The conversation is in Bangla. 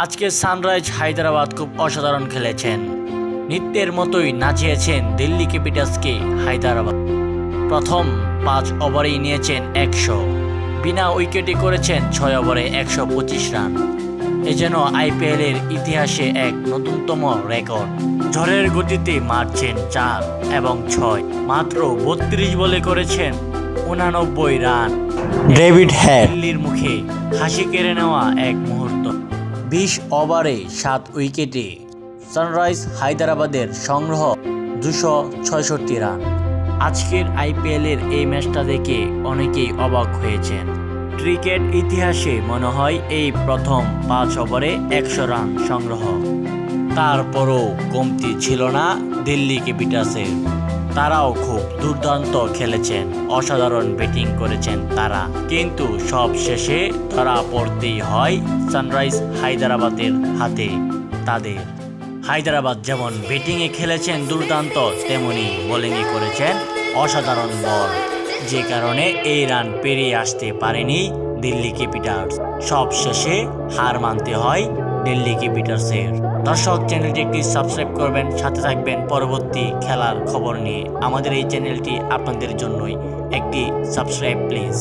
আজকে সানরাইজ হায়দ্রাবাদ খুব অসাধারণ খেলেছেন। নিত্যের মতোই নাচিয়েছেন দিল্লি ক্যাপিটালসকে হায়দ্রাবাদ। প্রথম 5 ওভারেই নিয়েছেন 100, বিনা উইকেটে করেছেন 6 ওভারে 125 রান। এ যেন আইপিএল এর ইতিহাসে এক নতুনতম রেকর্ড। ঝড়ের গতিতে মারছেন 4 এবং 6, মাত্র 32 বলে করেছেন 89 রান। ডেভিড হেড দিল্লির মুখে হাসি কেড়ে নেওয়া এক মুহূর্ত। 20 ওভারে 7 উইকেটে সানরাইজ হায়দ্রাবাদের সংগ্রহ 266 রান। আজকের আইপিএলের এই ম্যাচটা দেখে অনেকেই অবাক হয়েছেন। ক্রিকেট ইতিহাসে মনে হয় এই প্রথম 5 ওভারে 100 রান সংগ্রহ। তারপরও কমতি ছিল না দিল্লি ক্যাপিটালসের। তারাও খুব দুর্দান্ত খেলেছেন, অসাধারণ ব্যাটিং করেছেন তারা, কিন্তু সব শেষে ধরা পড়তেই হয় সানরাইজ হায়দ্রাবাদের হাতে। তাদের হায়দ্রাবাদ যেমন ব্যাটিংয়ে খেলেছেন দুর্দান্ত, তেমনি বোলিংয়ে করেছেন অসাধারণ বল, যে কারণে এই রান পেরিয়ে আসতে পারেনি দিল্লি ক্যাপিটালস। সব শেষে হার মানতে হয় দিল্লি ক্যাপিটালসের। দর্শক, চ্যানেলটি একটি সাবস্ক্রাইব করবেন, সাথে থাকবেন পরবর্তী খেলার খবর নিয়ে। আমাদের এই চ্যানেলটি আপনাদের জন্যই, একটি সাবস্ক্রাইব প্লিজ।